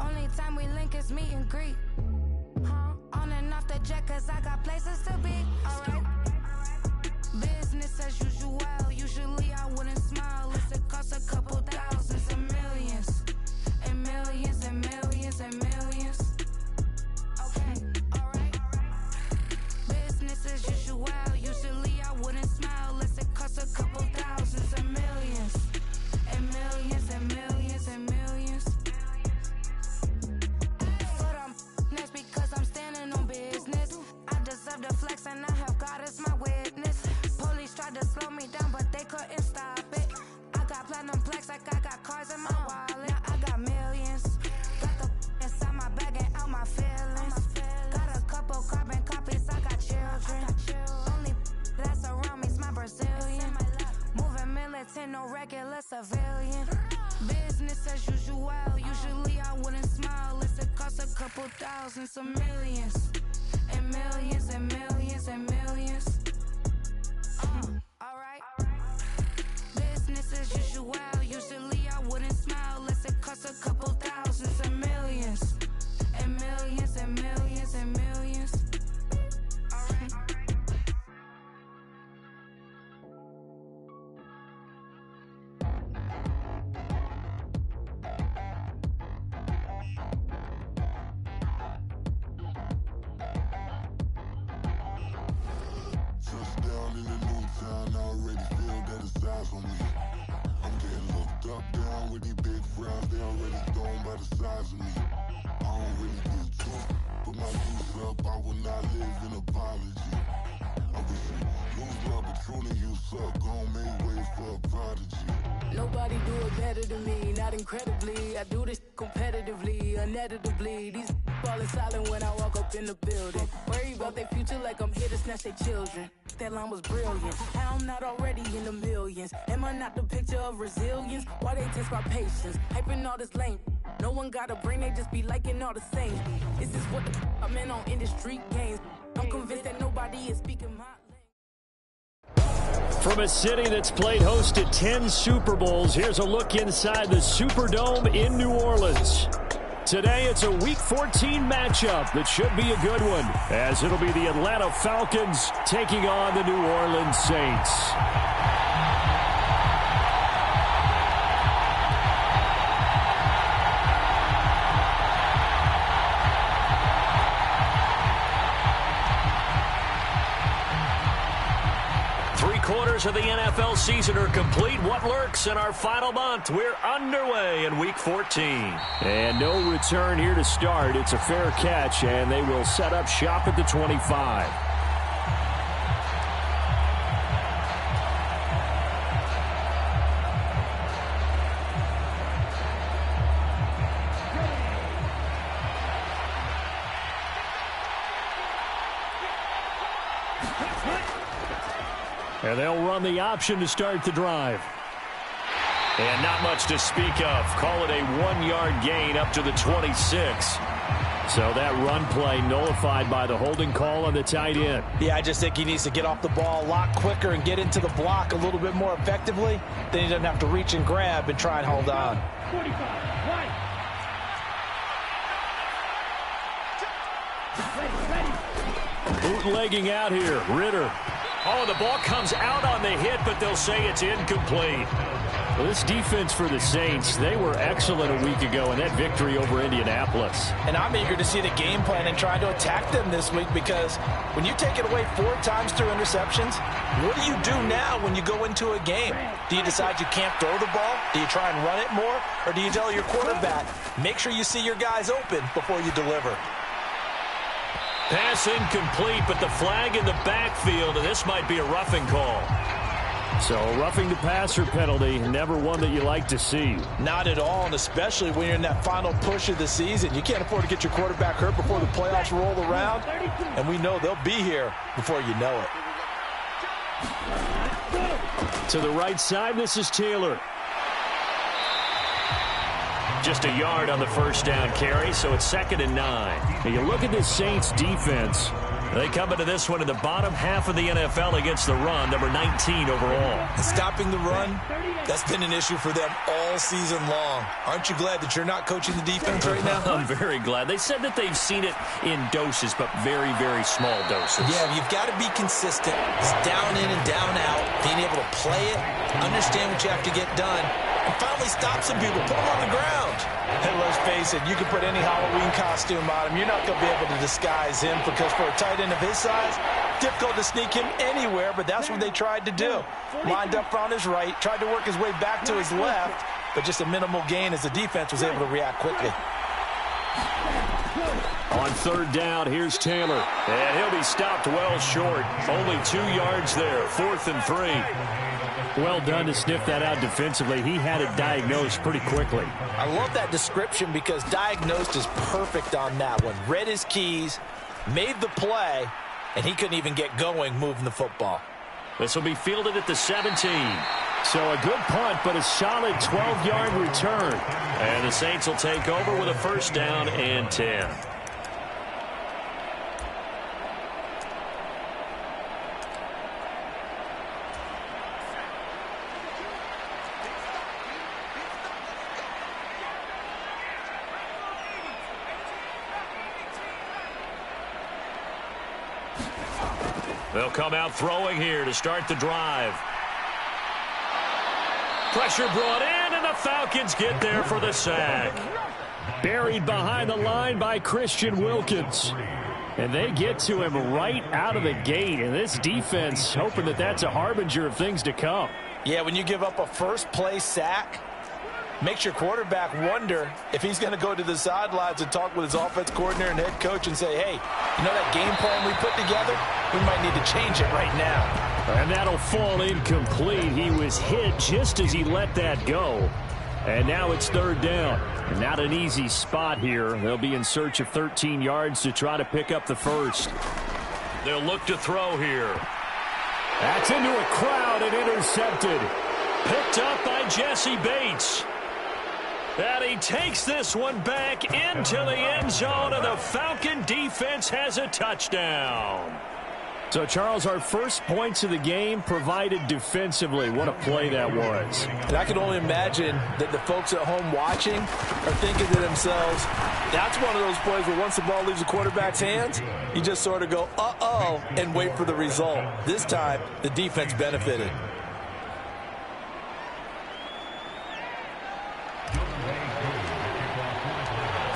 Only time we link is meet and greet. On and off the jet, cause I got places to be. Alright. Business as usual. Usually I wouldn't smile. It costs a couple thousands and millions. And millions and millions and millions. Okay, alright. Business as usual. Usually I wouldn't smile. It costs a couple thousands and millions. And millions and millions and millions. But I'm next because I'm standing on business. I deserve the flex and I have God as my witness. Police tried to slow me down, but they couldn't stop it. I got platinum plaques like I got cars in my wallet. Now I got millions. Got the inside my bag and out my feelings. Got a couple carbon copies, I got children. Only that's around me's my Brazilian. Moving militant, no regular civilian. Business as usual. Usually I wouldn't smile. It costs a couple thousands of millions. And millions and millions and millions. Alright. Business as usual. Usually I wouldn't smile. It costs a couple thousands of millions. And millions and millions and millions. Alright. Touchdown in the new town, I already feel that it's eyes on me. I'm getting looked up, down with these big frowns, they already thrown by the size of me. I don't really get tough, put my juice up, I will not live in apology. I wish you lose love, but truly you suck, gon' make way for a prodigy. Nobody do it better than me, not incredibly. I do this competitively, uneditably. These falling silent when I walk up in the building. Worry about their future like I'm here to snatch their children. That line was brilliant. How I'm not already in the millions. Am I not the picture of resilience? Why they test my patience? Hyping all this lame. No one got a brain, they just be liking all the same. This is what the I'm in on industry games. I'm convinced that nobody is speaking my language. From a city that's played host to 10 Super Bowls, here's a look inside the Superdome in New Orleans. Today, it's a Week 14 matchup that should be a good one, as it'll be the Atlanta Falcons taking on the New Orleans Saints. Quarters of the NFL season are complete. What lurks in our final month? We're underway in Week 14. And no return here to start. It's a fair catch, and they will set up shop at the 25. And they'll run the option to start the drive. And not much to speak of. Call it a 1-yard gain up to the 26. So that run play nullified by the holding call on the tight end. Yeah, I just think he needs to get off the ball a lot quicker and get into the block a little bit more effectively. Then he doesn't have to reach and grab and try and hold on. 45, right. Bootlegging out here, Ritter. Oh, the ball comes out on the hit, but they'll say it's incomplete. Well, this defense for the Saints, they were excellent a week ago in that victory over Indianapolis. And I'm eager to see the game plan and try to attack them this week, because when you take it away 4 times through interceptions, what do you do now when you go into a game? Do you decide you can't throw the ball? Do you try and run it more? Or do you tell your quarterback, make sure you see your guys open before you deliver? Pass incomplete, but the flag in the backfield, and this might be a roughing call. So roughing the passer penalty, never one that you like to see. Not at all, and especially when you're in that final push of the season. You can't afford to get your quarterback hurt before the playoffs roll around, and we know they'll be here before you know it. To the right side, this is Taylor. Just a yard on the first down carry, so it's 2nd and 9. Now you look at this Saints defense. They come into this one in the bottom half of the NFL against the run, number 19 overall. Stopping the run, that's been an issue for them all season long. Aren't you glad that you're not coaching the defense right now? I'm very glad. They said that they've seen it in doses, but very, very small doses. Yeah, you've got to be consistent. It's down in and down out, being able to play it, understand what you have to get done, and finally stop some people, put them on the ground. And let's face it, you can put any Halloween costume on him. You're not going to be able to disguise him because for a tight end of his size, difficult to sneak him anywhere, but that's what they tried to do. Lined up on his right, tried to work his way back to his left, but just a minimal gain as the defense was able to react quickly. On third down, here's Taylor. And he'll be stopped well short. Only 2 yards there, 4th and 3. Well done to sniff that out defensively. He had it diagnosed pretty quickly. I love that description because diagnosed is perfect on that one. Read his keys, made the play, and he couldn't even get going moving the football. This will be fielded at the 17. So a good punt, but a solid 12-yard return. And the Saints will take over with a first down and 10. They'll come out throwing here to start the drive. Pressure brought in, and the Falcons get there for the sack. Buried behind the line by Christian Wilkins. And they get to him right out of the gate. And this defense hoping that that's a harbinger of things to come. Yeah, when you give up a first-play sack, makes your quarterback wonder if he's going to go to the sidelines and talk with his offense coordinator and head coach and say, hey, you know that game plan we put together? We might need to change it right now. And that'll fall incomplete. He was hit just as he let that go. And now it's third down. And not an easy spot here. They'll be in search of 13 yards to try to pick up the first. They'll look to throw here. That's into a crowd and intercepted. Picked up by Jesse Bates. And he takes this one back into the end zone, and the Falcon defense has a touchdown. So, Charles, our first points of the game provided defensively. What a play that was. And I can only imagine that the folks at home watching are thinking to themselves, that's one of those plays where once the ball leaves the quarterback's hands, you just sort of go, uh-oh, and wait for the result. This time, the defense benefited.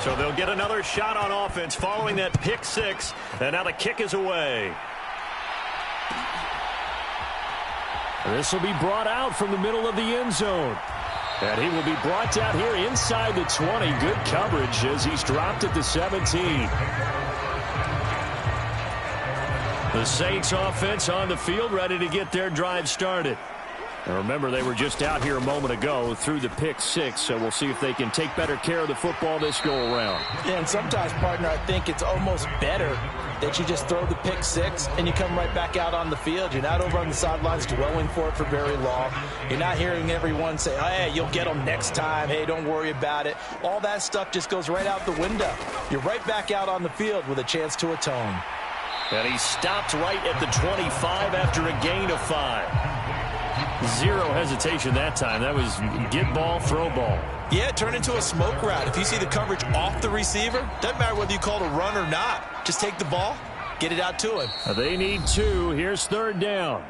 So they'll get another shot on offense following that pick six, and now the kick is away. This will be brought out from the middle of the end zone. And he will be brought down here inside the 20. Good coverage as he's dropped at the 17. The Saints offense on the field, ready to get their drive started. And remember, they were just out here a moment ago through the pick six, so we'll see if they can take better care of the football this go-around. Yeah, and sometimes, partner, I think it's almost better that you just throw the pick six and you come right back out on the field. You're not over on the sidelines dwelling for it for very long. You're not hearing everyone say, hey, you'll get them next time. Hey, don't worry about it. All that stuff just goes right out the window. You're right back out on the field with a chance to atone. And he stopped right at the 25 after a gain of 5. Zero hesitation that time. That was get ball, throw ball. Yeah, turn into a smoke route. If you see the coverage off the receiver, doesn't matter whether you call it a run or not. Just take the ball, get it out to him. They need 2. Here's third down.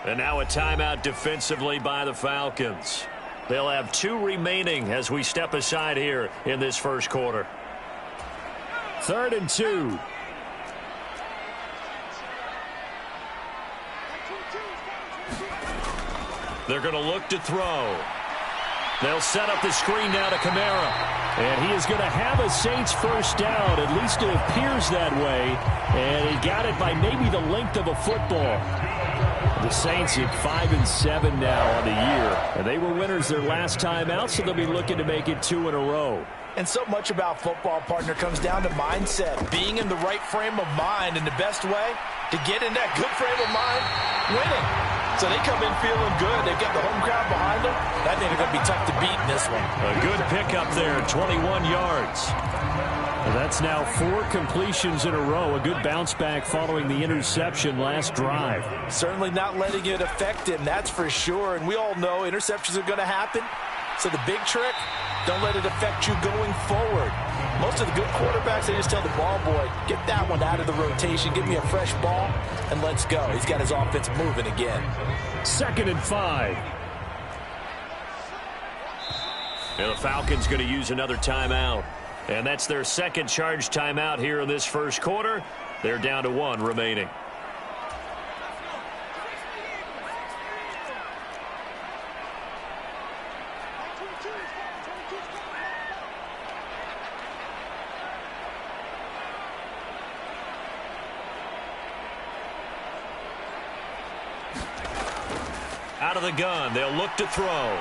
And now a timeout defensively by the Falcons. They'll have 2 remaining as we step aside here in this first quarter. 3rd and 2. They're going to look to throw. They'll set up the screen now to Kamara. And he is going to have a Saints first down. At least it appears that way. And he got it by maybe the length of a football. The Saints at 5-7 now on the year. And they were winners their last time out, so they'll be looking to make it 2 in a row. And so much about football, partner, comes down to mindset. Being in the right frame of mind, and the best way to get in that good frame of mind, winning. So they come in feeling good. They've got the home crowd behind them. I think they're going to be tough to beat in this one. A good pickup there, 21 yards. Well, that's now 4 completions in a row. A good bounce back following the interception last drive. Certainly not letting it affect him, that's for sure. And we all know interceptions are going to happen. So the big trick, don't let it affect you going forward. Most of the good quarterbacks, they just tell the ball boy, get that one out of the rotation, give me a fresh ball, and let's go. He's got his offense moving again. 2nd and 5. And the Falcons going to use another timeout. And that's their second charge timeout here in this first quarter. They're down to 1 remaining. Out of the gun, they'll look to throw.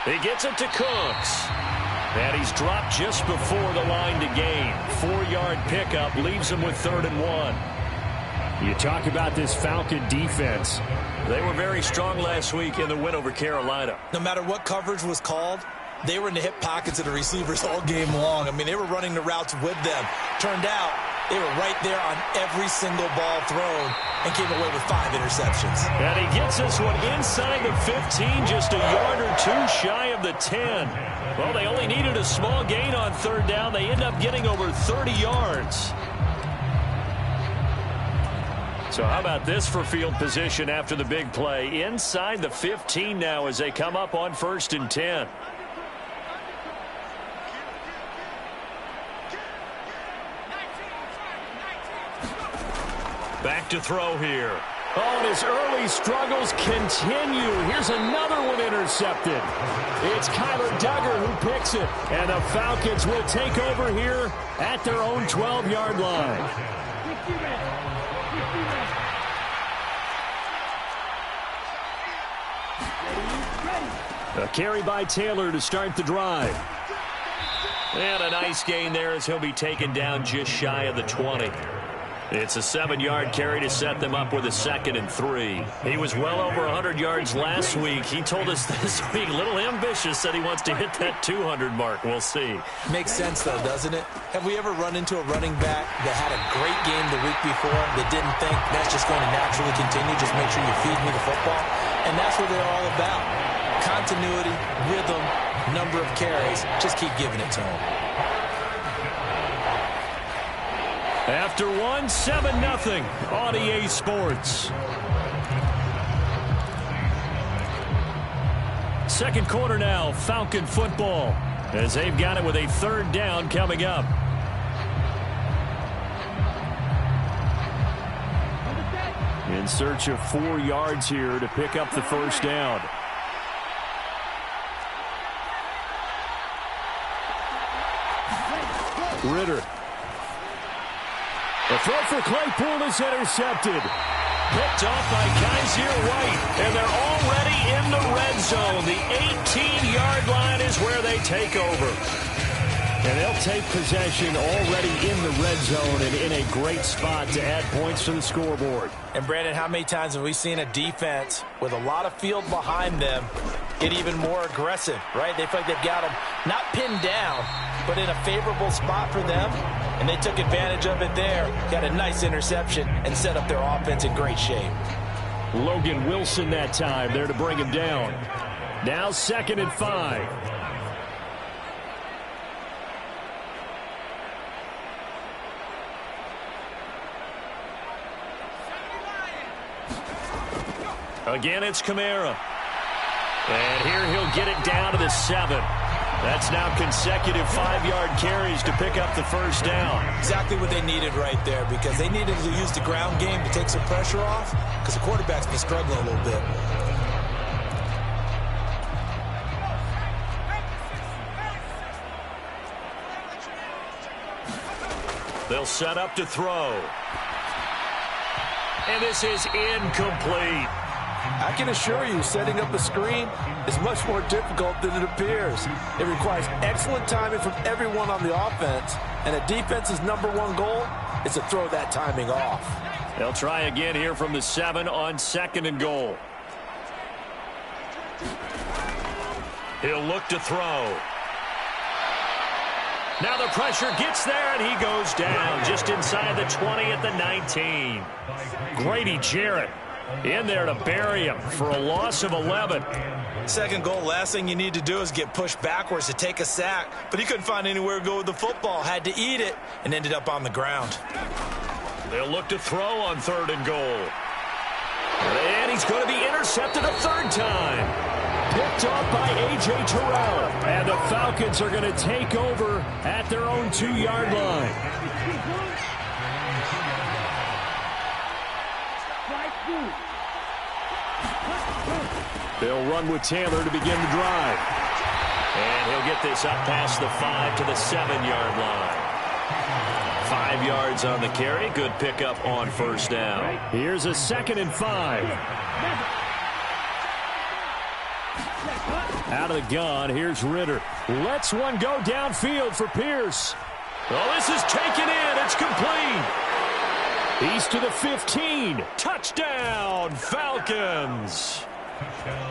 He gets it to Cooks. And he's dropped just before the line to gain. 4-yard pickup leaves him with 3rd and 1. You talk about this Falcon defense. They were very strong last week in the win over Carolina. No matter what coverage was called, they were in the hip pockets of the receivers all game long. I mean, they were running the routes with them. Turned out they were right there on every single ball thrown and came away with 5 interceptions. And he gets this one inside the 15, just a yard or 2 shy of the 10. Well, they only needed a small gain on 3rd down. They end up getting over 30 yards. So how about this for field position after the big play? Inside the 15 now as they come up on 1st and 10. Back to throw here. Oh, and his early struggles continue. Here's another one intercepted. It's Kyler Duggar who picks it. And the Falcons will take over here at their own 12-yard line. A carry by Taylor to start the drive. And a nice gain there as he'll be taken down just shy of the 20. It's a 7-yard carry to set them up with a 2nd and 3. He was well over 100 yards last week. He told us this week, a little ambitious, said he wants to hit that 200 mark. We'll see. Makes sense, though, doesn't it? Have we ever run into a running back that had a great game the week before that didn't think that's just going to naturally continue, just make sure you feed me the football? And that's what they're all about. Continuity, rhythm, number of carries. Just keep giving it to them. After 7-0 on EA Sports. Second quarter now, Falcon football, as they've got it with a 3rd down coming up. In search of 4 yards here to pick up the 1st down. Ritter. The throw for Claypool is intercepted. Picked off by Kaiser White. And they're already in the red zone. The 18-yard line is where they take over. And they'll take possession already in the red zone and in a great spot to add points to the scoreboard. And, Brandon, how many times have we seen a defense with a lot of field behind them get even more aggressive, right? They feel like they've got them not pinned down, but in a favorable spot for them. And they took advantage of it there. Got a nice interception and set up their offense in great shape. Logan Wilson that time there to bring him down. Now 2nd and 5. Again, it's Kamara. And here he'll get it down to the 7. That's now consecutive 5-yard carries to pick up the 1st down. Exactly what they needed right there, because they needed to use the ground game to take some pressure off, because the quarterback's been struggling a little bit. They'll set up to throw. And this is incomplete. I can assure you, setting up a screen is much more difficult than it appears. It requires excellent timing from everyone on the offense, and a defense's #1 goal is to throw that timing off. They'll try again here from the 7 on 2nd and goal. He'll look to throw. Now the pressure gets there, and he goes down just inside the 20 at the 19. Grady Jarrett in there to bury him for a loss of 11. Second goal, last thing you need to do is get pushed backwards to take a sack. But he couldn't find anywhere to go with the football. Had to eat it and ended up on the ground. They'll look to throw on 3rd and goal. And he's going to be intercepted a 3rd time. Picked off by A.J. Terrell. And the Falcons are going to take over at their own 2-yard line. They'll run with Taylor to begin the drive. And he'll get this up past the 5 to the 7-yard line. 5 yards on the carry. Good pickup on 1st down. Here's a 2nd and 5. Out of the gun, here's Ritter. Lets one go downfield for Pierce. Oh, this is taken in. It's complete. He's to the 15. Touchdown, Falcons.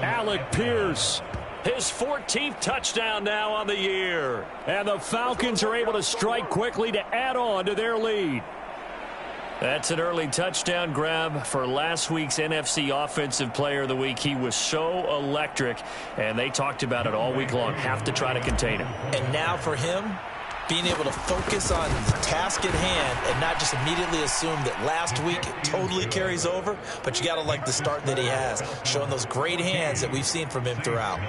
Alec Pierce, his 14th touchdown now on the year. And the Falcons are able to strike quickly to add on to their lead. That's an early touchdown grab for last week's NFC Offensive Player of the Week. He was so electric, and they talked about it all week long. Have to try to contain him. And now for him, being able to focus on the task at hand and not just immediately assume that last week it totally carries over, but you got to like the start that he has, showing those great hands that we've seen from him throughout.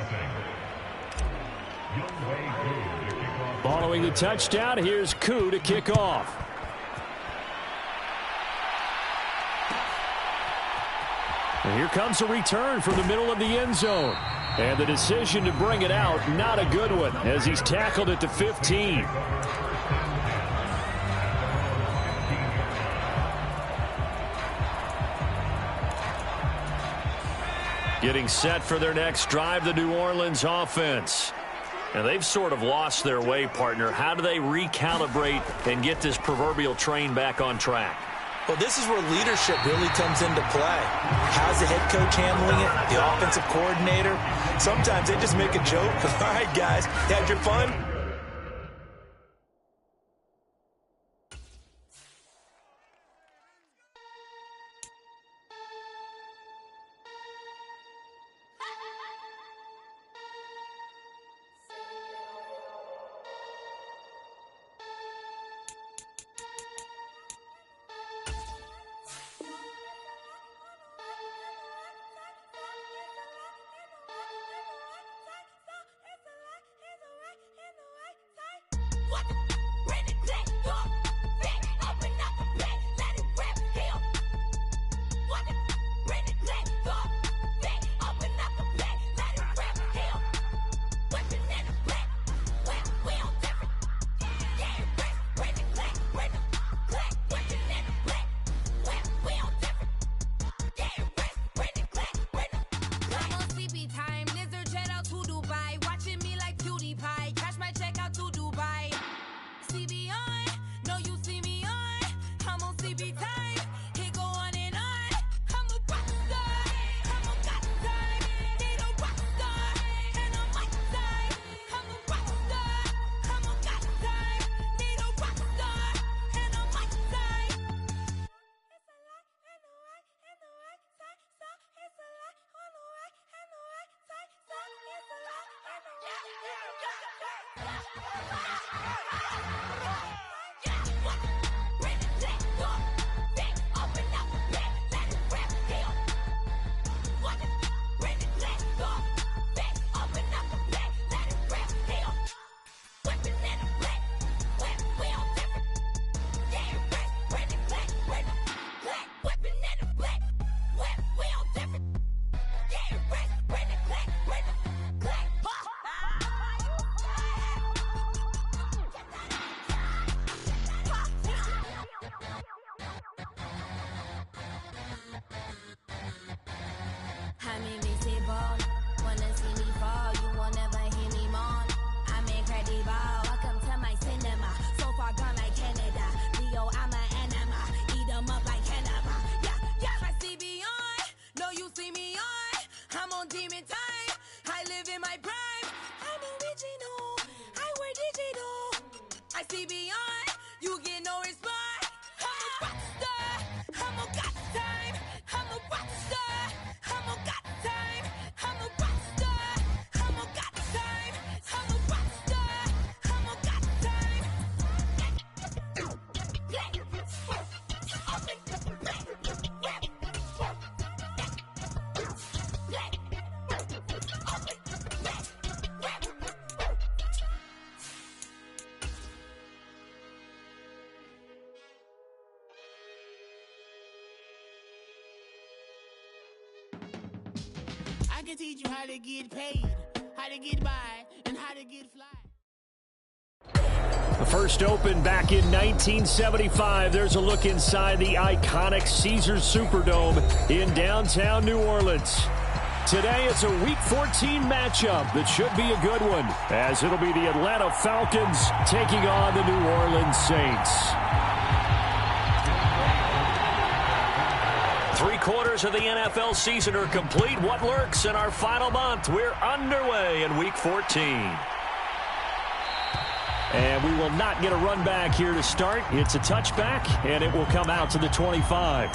Following the touchdown, here's Koo to kick off. And here comes a return from the middle of the end zone. And the decision to bring it out, not a good one, as he's tackled at the 15. Getting set for their next drive, the New Orleans offense. And they've sort of lost their way, partner. How do they recalibrate and get this proverbial train back on track? Well, this is where leadership really comes into play. How's the head coach handling it? The offensive coordinator? Sometimes they just make a joke. All right, guys, had your fun? like CB on, you get no response. I'm a rock star, I'm a got time. I'm a rock star, I'm a got time. I'm a rock star, I'm a got time. I'm a rock star, I'm a got time. I can teach you how to get paid, how to get by, and how to get fly. The first opened back in 1975. There's a look inside the iconic Caesars Superdome in downtown New Orleans. Today it's a Week 14 matchup that should be a good one, as it'll be the Atlanta Falcons taking on the New Orleans Saints. 3/4 of the NFL season are complete. What lurks in our final month? We're underway in Week 14. And we will not get a run back here to start. It's a touchback, and it will come out to the 25.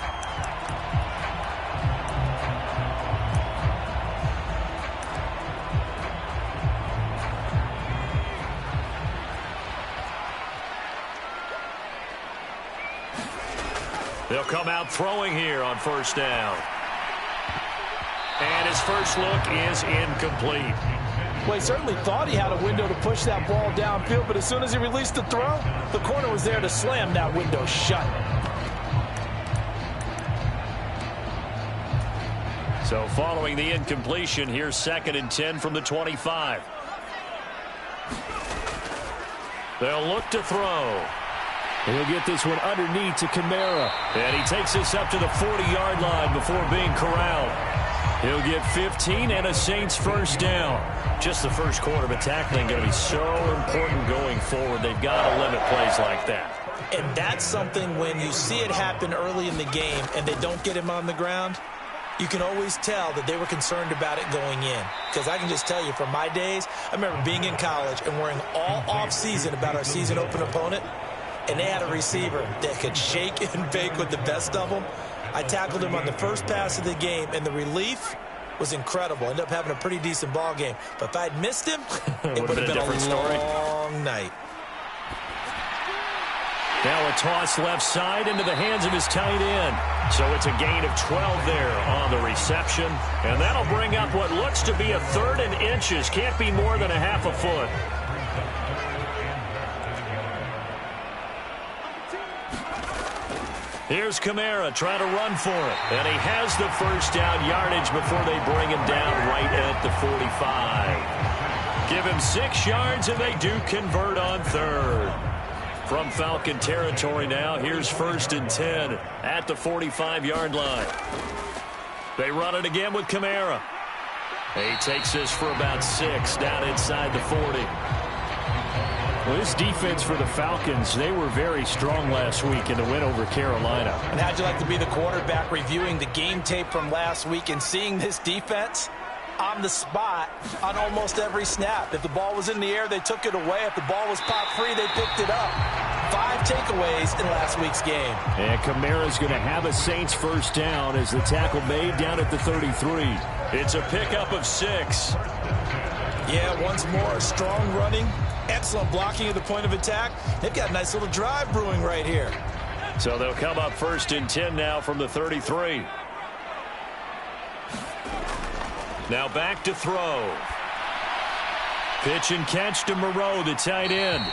They'll come out throwing here on first down. And his first look is incomplete. Well, he certainly thought he had a window to push that ball downfield, but as soon as he released the throw, the corner was there to slam that window shut. So following the incompletion, here's 2nd and 10 from the 25. They'll look to throw. He'll get this one underneath to Kamara. And he takes this up to the 40-yard line before being corralled. He'll get 15 and a Saints first down. Just the first quarter, but tackling going to be so important going forward. They've got to limit plays like that. And that's something when you see it happen early in the game and they don't get him on the ground, you can always tell that they were concerned about it going in. Because I can just tell you from my days, I remember being in college and worrying all off-season about our season open opponent. And they had a receiver that could shake and bake with the best of them. I tackled him on the first pass of the game, and the relief was incredible. Ended up having a pretty decent ball game. But if I'd missed him, it would have been a long night. Now a toss left side into the hands of his tight end. So it's a gain of 12 there on the reception. And that'll bring up what looks to be a 3rd and inches. Can't be more than a half a foot. Here's Kamara trying to run for it. And he has the first down yardage before they bring him down right at the 45. Give him 6 yards, and they do convert on 3rd. From Falcon territory now, here's 1st and 10 at the 45-yard line. They run it again with Kamara. He takes this for about 6 down inside the 40. Well, this defense for the Falcons, they were very strong last week in the win over Carolina. And how'd you like to be the quarterback reviewing the game tape from last week and seeing this defense on the spot on almost every snap? If the ball was in the air, they took it away. If the ball was popped free, they picked it up. 5 takeaways in last week's game. And Kamara's going to have a Saints first down as the tackle made down at the 33. It's a pickup of 6. Yeah, once more, strong running. Excellent blocking at the point of attack. They've got a nice little drive brewing right here. So they'll come up 1st and 10 now from the 33. Now back to throw. Pitch and catch to Moreau, the tight end.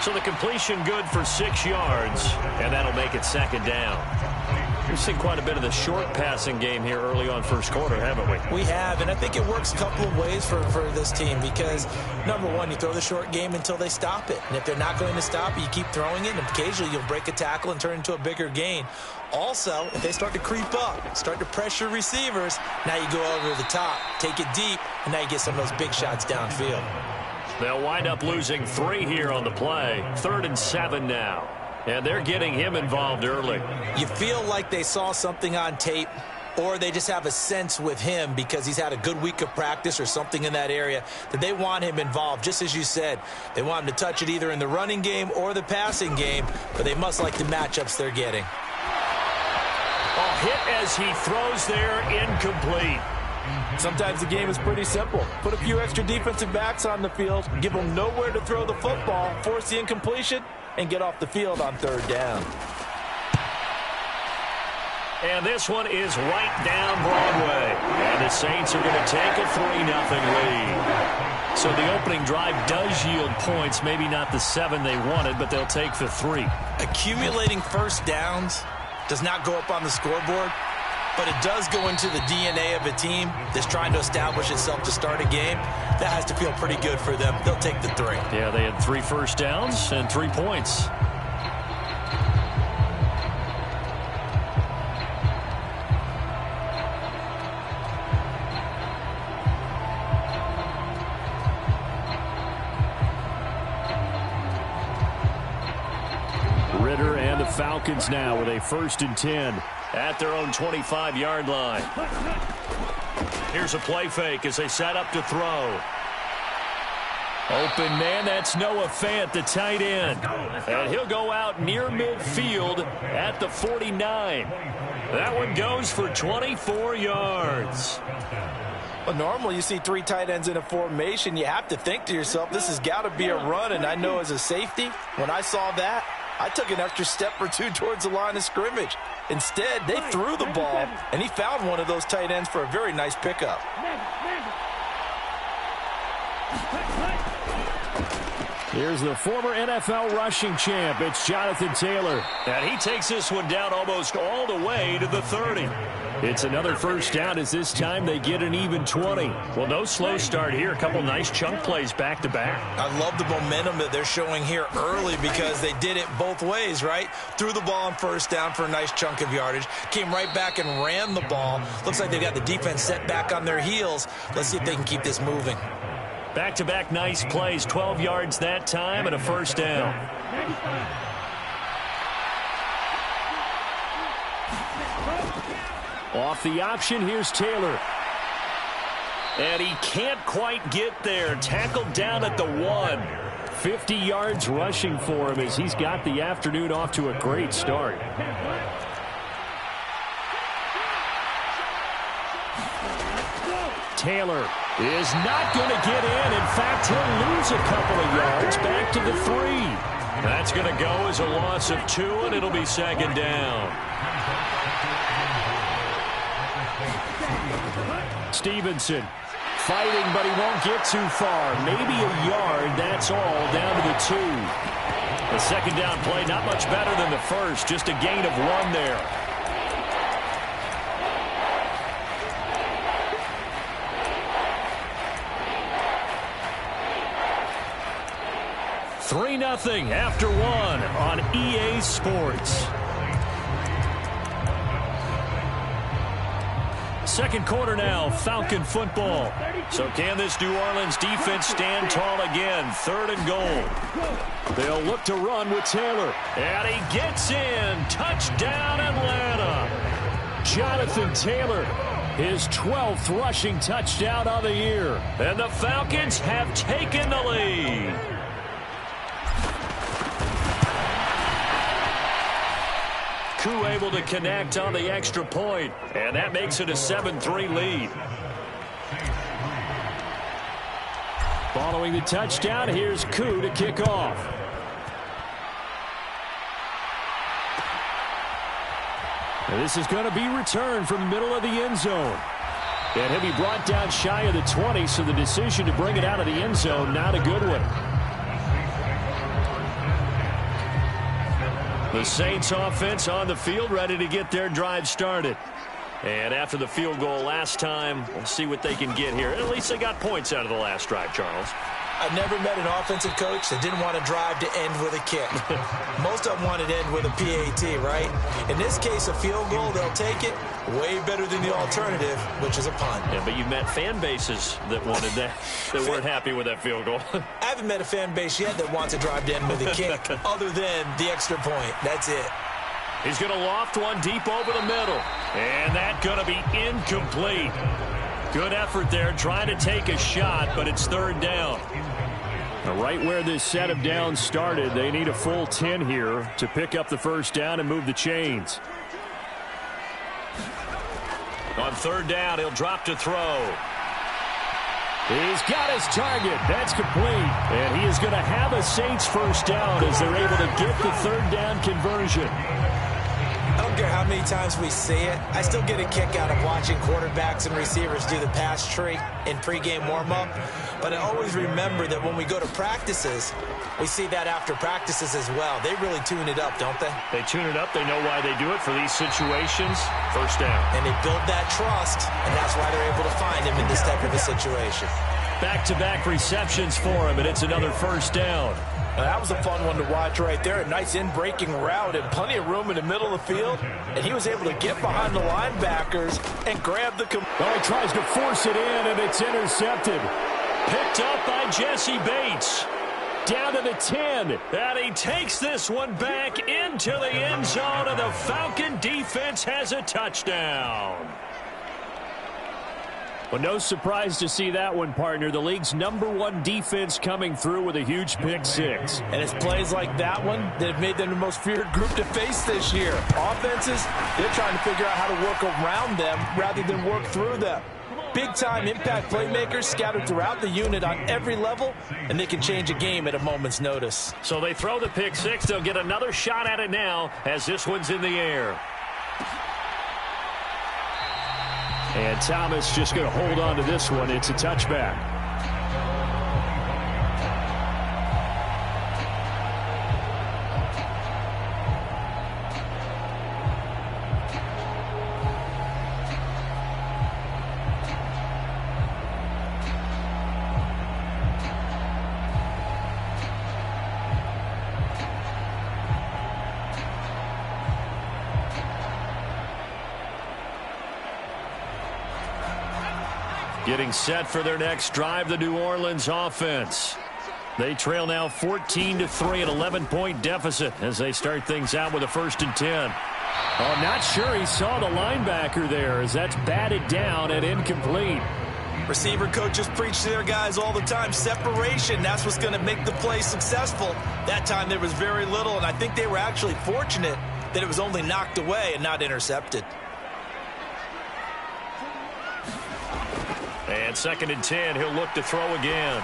So the completion good for 6 yards, and that'll make it 2nd down. We've seen quite a bit of the short passing game here early on first quarter, haven't we? We have, and I think it works a couple of ways for this team because, number one, you throw the short game until they stop it. And if they're not going to stop it, you keep throwing it, and occasionally you'll break a tackle and turn it into a bigger gain. Also, if they start to creep up, start to pressure receivers, now you go over the top, take it deep, and now you get some of those big shots downfield. They'll wind up losing 3 here on the play. 3rd and 7 now. And they're getting him involved early. You feel like they saw something on tape or they just have a sense with him because he's had a good week of practice or something in that area that they want him involved. Just as you said, they want him to touch it either in the running game or the passing game, but they must like the matchups they're getting. A hit as he throws there, incomplete. Sometimes the game is pretty simple. Put a few extra defensive backs on the field, give them nowhere to throw the football, force the incompletion, and get off the field on third down. And this one is right down Broadway. And the Saints are going to take a 3-0 lead. So the opening drive does yield points, maybe not the 7 they wanted, but they'll take the 3. Accumulating first downs does not go up on the scoreboard, but it does go into the DNA of a team that's trying to establish itself to start a game. That has to feel pretty good for them. They'll take the 3. Yeah, they had 3 first downs and 3 points. Ritter and the Falcons now with a 1st and 10 at their own 25-yard line. Here's a play fake as they set up to throw. Open man, that's Noah Fant, the tight end. And he'll go out near midfield at the 49. That one goes for 24 yards. Well, normally you see 3 tight ends in a formation. You have to think to yourself, this has got to be a run. And I know as a safety, when I saw that, I took an extra step or 2 towards the line of scrimmage. Instead, they threw the ball, and he found one of those tight ends for a very nice pickup. Here's the former NFL rushing champ. It's Jonathan Taylor. And he takes this one down almost all the way to the 30. It's another first down as this time they get an even 20. Well, no slow start here. A couple nice chunk plays back-to-back. I love the momentum that they're showing here early because they did it both ways, right? Threw the ball on first down for a nice chunk of yardage. Came right back and ran the ball. Looks like they've got the defense set back on their heels. Let's see if they can keep this moving. Back-to-back nice plays. 12 yards that time and a first down. Off the option, here's Taylor. And he can't quite get there. Tackled down at the 1. 50 yards rushing for him as he's got the afternoon off to a great start. Taylor is not going to get in. In fact, he'll lose a couple of yards back to the 3. That's going to go as a loss of 2, and it'll be 2nd down. Stevenson fighting, but he won't get too far. Maybe a yard, that's all, down to the 2. The 2nd down play, not much better than the first, just a gain of 1 there. $3-0 after 1 on EA Sports. Second quarter now, Falcon football. So can this New Orleans defense stand tall again? 3rd and goal. They'll look to run with Taylor. And he gets in. Touchdown, Atlanta. Jonathan Taylor, his 12th rushing touchdown of the year. And the Falcons have taken the lead. Able to connect on the extra point, and that makes it a 7-3 lead. Following the touchdown, here's Koo to kick off. And this is going to be returned from middle of the end zone. And he'll be brought down shy of the 20, so the decision to bring it out of the end zone, not a good one. The Saints offense on the field, ready to get their drive started. And after the field goal last time, we'll see what they can get here. At least they got points out of the last drive, Charles. I've never met an offensive coach that didn't want to drive to end with a kick. Most of them want to end with a PAT, right? In this case, a field goal, they'll take it. Way better than the alternative, which is a punt. Yeah, but you've met fan bases that wanted that, that weren't happy with that field goal. I haven't met a fan base yet that wants to drive to end with a kick other than the extra point. That's it. He's going to loft one deep over the middle. And that's going to be incomplete. Good effort there trying to take a shot, but it's third down. Now, right where this set of downs started, they need a full 10 here to pick up the first down and move the chains. On third down, he'll drop to throw. He's got his target. That's complete. And he is going to have a Saints first down as they're able to get the third down conversion. I don't care how many times we see it. I still get a kick out of watching quarterbacks and receivers do the pass tree in pregame warm-up. But I always remember that when we go to practices, we see that after practices as well. They really tune it up, don't they? They tune it up. They know why they do it for these situations. First down. And they build that trust, and that's why they're able to find him in this type of a situation. Back-to-back receptions for him, and it's another first down. Now, that was a fun one to watch right there. A nice in-breaking route and plenty of room in the middle of the field. And he was able to get behind the linebackers and grab the... Well, he tries to force it in, and it's intercepted. Picked up by Jesse Bates. Down to the 10. And he takes this one back into the end zone, and the Falcon defense has a touchdown. Well, no surprise to see that one, partner. The league's #1 defense coming through with a huge pick-6. And it's plays like that one that have made them the most feared group to face this year. Offenses, they're trying to figure out how to work around them rather than work through them. Big-time impact playmakers scattered throughout the unit on every level, and they can change a game at a moment's notice. So they throw the pick-6. They'll get another shot at it now as this one's in the air. And Thomas just going to hold on to this one. It's a touchback. Getting set for their next drive, the New Orleans offense. They trail now 14-3, an 11-point deficit as they start things out with a 1st and 10. Oh, not sure he saw the linebacker there as that's batted down and incomplete. Receiver coaches preach to their guys all the time. Separation, that's what's going to make the play successful. That time there was very little, and I think they were actually fortunate that it was only knocked away and not intercepted. And 2nd and 10, he'll look to throw again.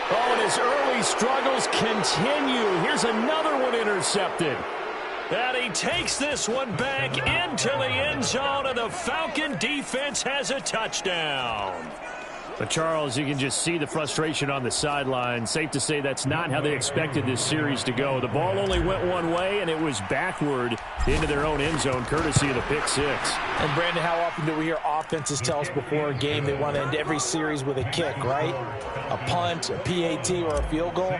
Oh, and his early struggles continue. Here's another one intercepted. And he takes this one back into the end zone, and the Falcon defense has a touchdown. But, Charles, you can just see the frustration on the sideline. Safe to say that's not how they expected this series to go. The ball only went one way, and it was backward into their own end zone, courtesy of the pick-6. And, Brandon, how often do we hear offenses tell us before a game they want to end every series with a kick, right? A punt, a PAT, or a field goal.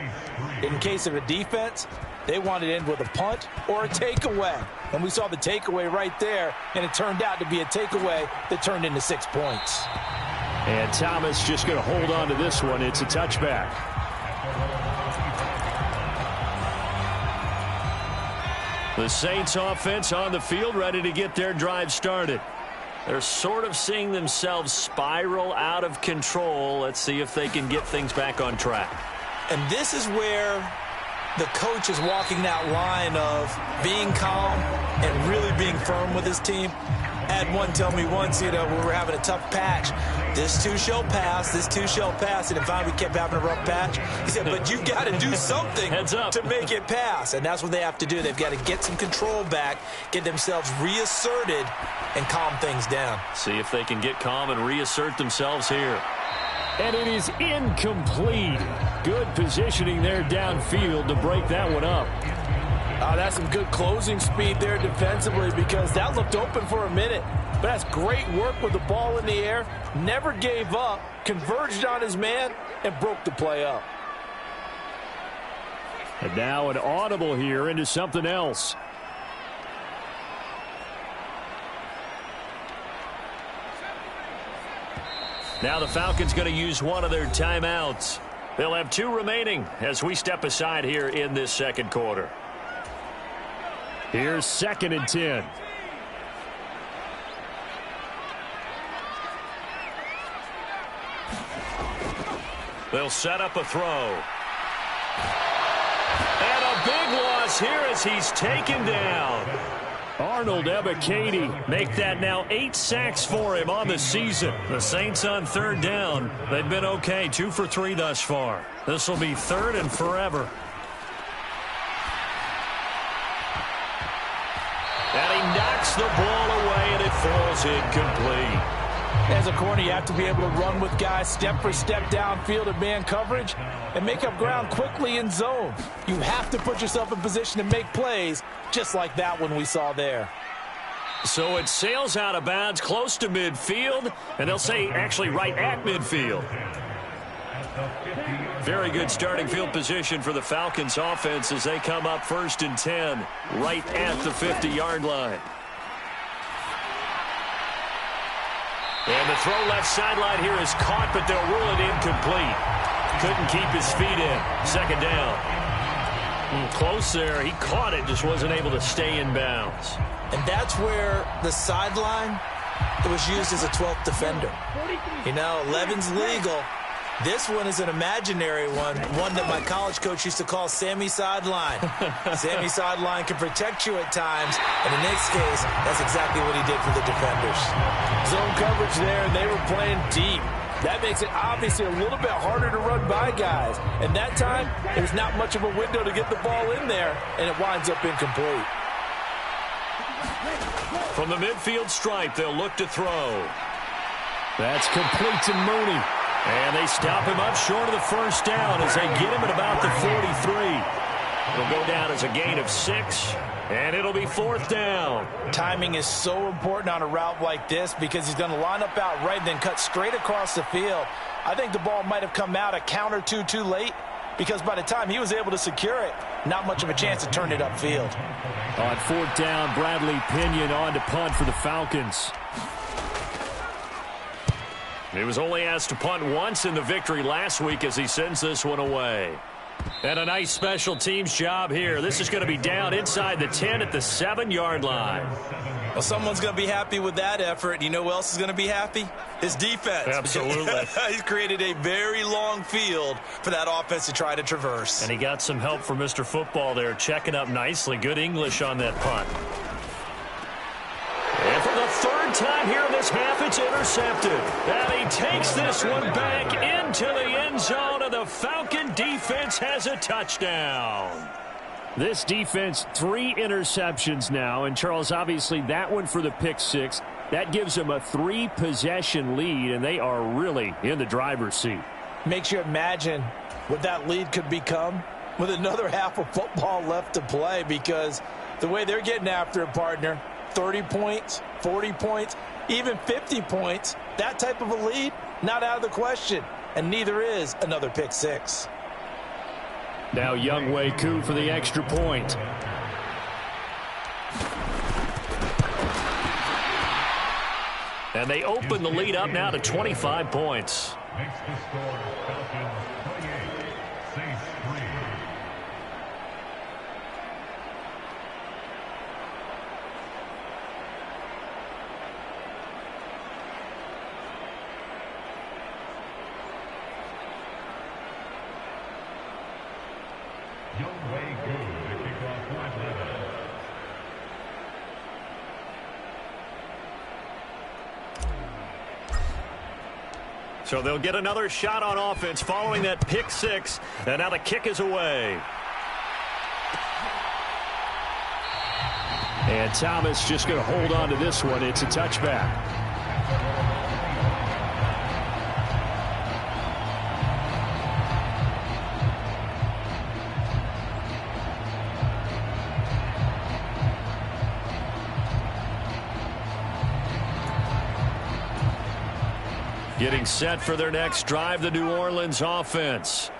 In case of a defense, they want to end with a punt or a takeaway. And we saw the takeaway right there, and it turned out to be a takeaway that turned into 6 points. And Thomas just going to hold on to this one. It's a touchback. The Saints offense on the field, ready to get their drive started. They're sort of seeing themselves spiral out of control. Let's see if they can get things back on track. And this is where the coach is walking that line of being calm and really being firm with his team. I had one tell me once, we were having a tough patch. This too shall pass, this too shall pass. And finally we kept having a rough patch. He said, but you've got to do something to make it pass. And that's what they have to do. They've got to get some control back, get themselves reasserted, and calm things down. See if they can get calm and reassert themselves here. And it is incomplete. Good positioning there downfield to break that one up. That's some good closing speed there defensively because that looked open for a minute. But that's great work with the ball in the air. Never gave up, converged on his man, and broke the play up. And now an audible here into something else. Now the Falcons going to use one of their timeouts. They'll have 2 remaining as we step aside here in this second quarter. Here's 2nd and 10. They'll set up a throw. And a big loss here as he's taken down. Arnold Ebiketie make that now 8 sacks for him on the season. The Saints on 3rd down. They've been okay, 2 for 3 thus far. This will be 3rd and forever. And he knocks the ball away, and it falls incomplete. As a corner, you have to be able to run with guys step for step downfield in man coverage and make up ground quickly in zone. You have to put yourself in position to make plays, just like that one we saw there. So it sails out of bounds close to midfield, and they'll say actually right at midfield. Very good starting field position for the Falcons offense as they come up 1st and 10 right at the 50-yard line. And the throw left sideline here is caught, but they'll rule it incomplete. Couldn't keep his feet in. 2nd down. Close there. He caught it, just wasn't able to stay in bounds. And that's where the sideline, it was used as a 12th defender. You know, 11's legal. This one is an imaginary one that my college coach used to call Sammy Sideline. Sammy Sideline can protect you at times, and in this case, that's exactly what he did for the defenders. Zone coverage there, and they were playing deep. That makes it obviously a little bit harder to run by guys. And that time, there's not much of a window to get the ball in there, and it winds up incomplete. From the midfield stripe, they'll look to throw. That's complete to Mooney. And they stop him up short of the 1st down as they get him at about the 43. It'll go down as a gain of 6, and it'll be 4th down. Timing is so important on a route like this because he's going to line up out right and then cut straight across the field. I think the ball might have come out a count or two too late because by the time he was able to secure it, not much of a chance to turn it upfield. On 4th down, Bradley Pinion on to punt for the Falcons. He was only asked to punt once in the victory last week as he sends this one away. And a nice special teams job here. This is going to be down inside the 10 at the 7-yard line. Well, someone's going to be happy with that effort. You know who else is going to be happy? His defense. Absolutely. He's created a very long field for that offense to try to traverse. And he got some help from Mr. Football there, checking up nicely. Good English on that punt. And for the 3rd time here in this half, it's intercepted. And he takes this one back into the end zone, and the Falcon defense has a touchdown. This defense, 3 interceptions now. And, Charles, obviously that one for the pick 6. That gives them a 3-possession lead, and they are really in the driver's seat. Makes you imagine what that lead could become with another half of football left to play because the way they're getting after it, partner, 30 points, 40 points, even 50 points, that type of a lead, not out of the question. And neither is another pick 6. Now Younghoe Koo for the extra point. And they open the lead up now to 25 points. Makes the score Falcons 28, Saints 3. Younghoe Koo to kick off drive 11. So they'll get another shot on offense following that pick 6. And now the kick is away. And Thomas just going to hold on to this one. It's a touchback. Getting set for their next drive, the New Orleans offense.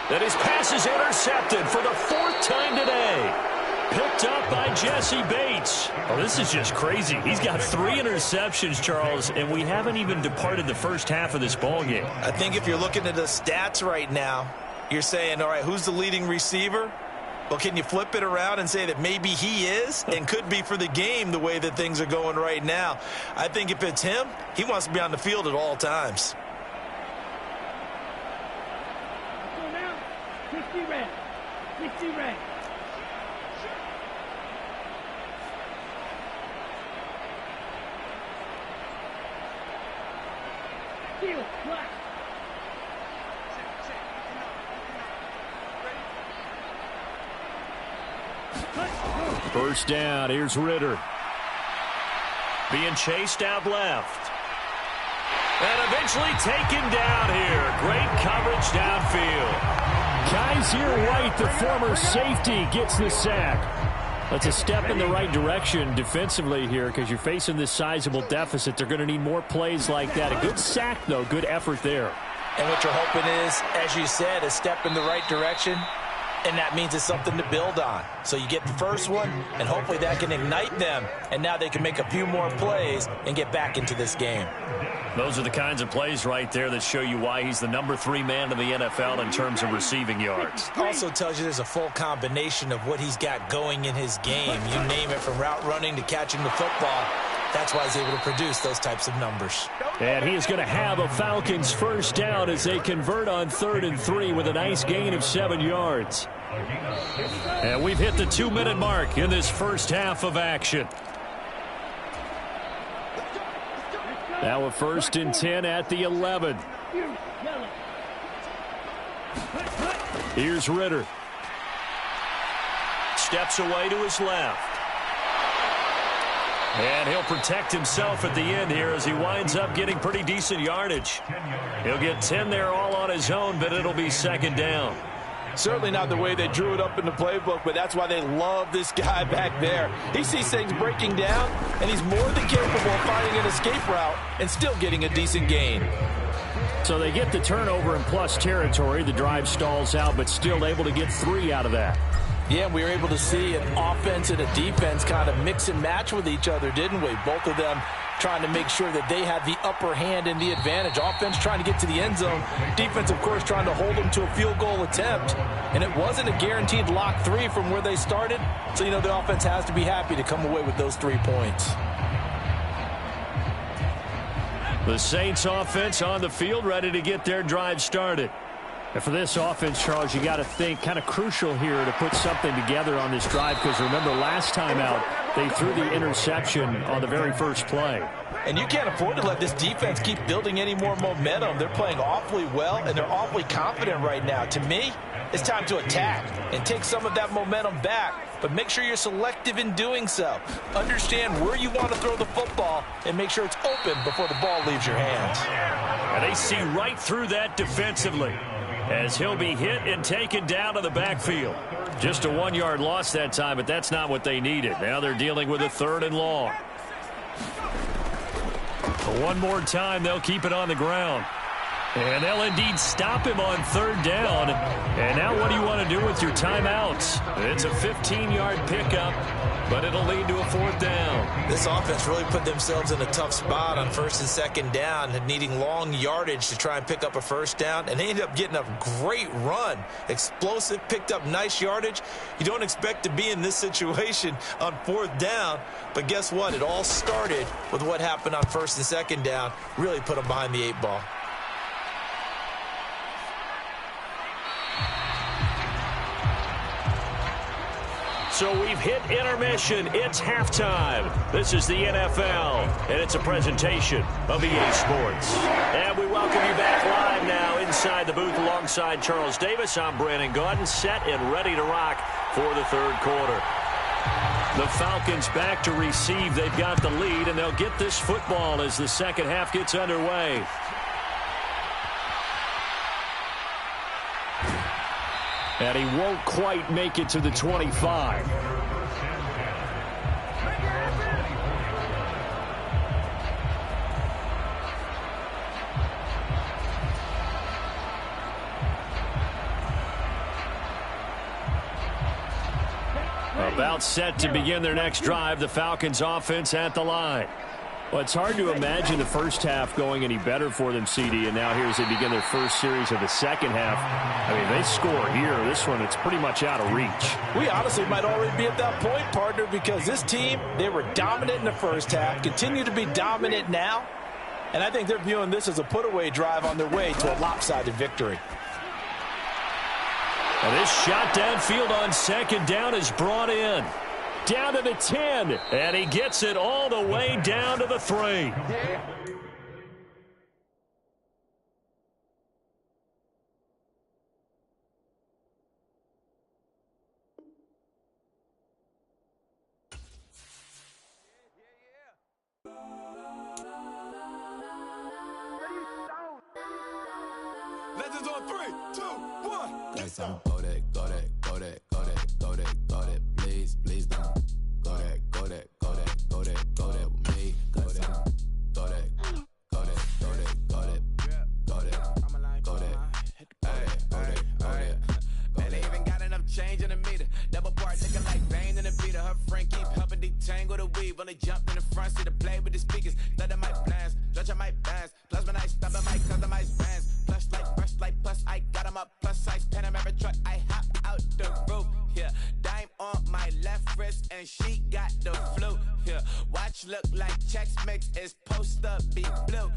And his pass is intercepted for the 4th time today. Picked up by Jesse Bates. Oh, this is just crazy. He's got 3 interceptions, Charles, and we haven't even departed the first half of this ballgame. I think if you're looking at the stats right now, you're saying, all right, who's the leading receiver? Well, can you flip it around and say that maybe he is and could be for the game the way that things are going right now? I think if it's him, he wants to be on the field at all times. So now, 60 red. 60 red. Steal, black. First down, here's Ritter. Being chased out left. And eventually taken down here. Great coverage downfield. Kaiser White, the former safety, gets the sack. That's a step in the right direction defensively here because you're facing this sizable deficit. They're going to need more plays like that. A good sack, though. Good effort there. And what you're hoping is, as you said, a step in the right direction. And that means it's something to build on. So you get the first one, and hopefully that can ignite them. And now they can make a few more plays and get back into this game. Those are the kinds of plays right there that show you why he's the number 3 man in the NFL in terms of receiving yards. Also tells you there's a full combination of what he's got going in his game. You name it, from route running to catching the football. That's why he's able to produce those types of numbers. And he is going to have a Falcons first down as they convert on 3rd and 3 with a nice gain of 7 yards. And we've hit the 2-minute mark in this first half of action. Now a 1st and 10 at the 11. Here's Ritter. Steps away to his left. And he'll protect himself at the end here as he winds up getting pretty decent yardage. He'll get 10 there all on his own, but it'll be 2nd down. Certainly not the way they drew it up in the playbook, but that's why they love this guy back there. He sees things breaking down, and he's more than capable of finding an escape route and still getting a decent gain. So they get the turnover in plus territory. The drive stalls out, but still able to get 3 out of that. Yeah, we were able to see an offense and a defense kind of mix and match with each other, didn't we? Both of them trying to make sure that they had the upper hand and the advantage. Offense trying to get to the end zone. Defense, of course, trying to hold them to a field goal attempt. And it wasn't a guaranteed lock 3 from where they started. So, you know, the offense has to be happy to come away with those 3 points. The Saints offense on the field, ready to get their drive started. And for this offense, Charles, you got to think kind of crucial here to put something together on this drive because remember last time out they threw the interception on the very first play. And you can't afford to let this defense keep building any more momentum. They're playing awfully well, and they're awfully confident right now. To me, it's time to attack and take some of that momentum back, but make sure you're selective in doing so. Understand where you want to throw the football and make sure it's open before the ball leaves your hands. And they see right through that defensively as he'll be hit and taken down to the backfield. Just a 1-yard loss that time, but that's not what they needed. Now they're dealing with a 3rd and long. One more time, they'll keep it on the ground. And they'll indeed stop him on 3rd down. And now what do you want to do with your timeouts? It's a 15-yard pickup, but it'll lead to a 4th down. This offense really put themselves in a tough spot on 1st and 2nd down, needing long yardage to try and pick up a 1st down, and they ended up getting a great run. Explosive, picked up nice yardage. You don't expect to be in this situation on 4th down, but guess what? It all started with what happened on 1st and 2nd down. Really put them behind the 8 ball. So we've hit intermission. It's halftime. This is the NFL, and it's a presentation of EA Sports. And we welcome you back live now inside the booth alongside Charles Davis. I'm Brandon Gaudin, set and ready to rock for the 3rd quarter. The Falcons back to receive. They've got the lead, and they'll get this football as the 2nd half gets underway. And he won't quite make it to the 25. About set to begin their next drive, the Falcons offense at the line. Well, it's hard to imagine the first half going any better for them, CD, and now here as they begin their first series of the second half. I mean, they score here. This one, it's pretty much out of reach. We honestly might already be at that point, partner, because this team, they were dominant in the first half, continue to be dominant now, and I think they're viewing this as a put-away drive on their way to a lopsided victory. And this shot downfield on second down is brought in. Down to the 10, and he gets it all the way down to the 3. Legends on 3, 2, 1. Next time, go that, go that, go that, go that, go that, go that. Please, please don't. Go that, go that, go that, go that, go that with me. Go that, go that, go that, go that, go that, go that, go that, go that, go that. Man, they even got enough change in the meter. Double part looking like vein in the beater. Her friend keep helping detangle the weave. When they jumped in the front seat to play with the speakers. Study my plans, judge my bands. Plus when I stop at my customized bands. Plush like brush like plus I got 'em up. Plus size Panamera truck. I hop out the roof. Yeah, dime on my left wrist and she got the flu. Yeah, watch look like Chex Mix is supposed to be blue.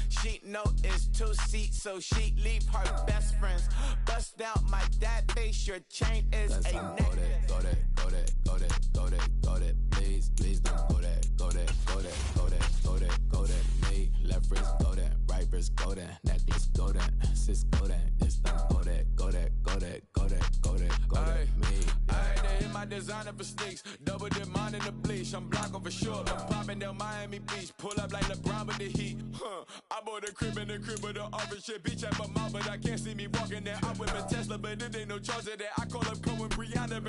She know it's 2 seats, so she leave her best friends. Bust down my dad face, your chain is Let's a go neck. that, go that, go that, go that, go that, go that. Please, please don't go that, go that, go that, go that, go that, go that. Me, left wrist, go that, right wrist, go that, necklace, go that, sis, go that, it's done, go that, go that, go that, go that, go that, go that. Me, Ayy, they hit my designer for sneaks. Double dip mine in the bleach. I'm blocking for sure. I'm popping down Miami Beach. Pull up like LeBron with the heat. I bought a crib in the crib with the office shit. Beach at my mouth, but I can't see me walking there. I'm with a Tesla, but it ain't no charge of that. I call up Cohen, Brianna, and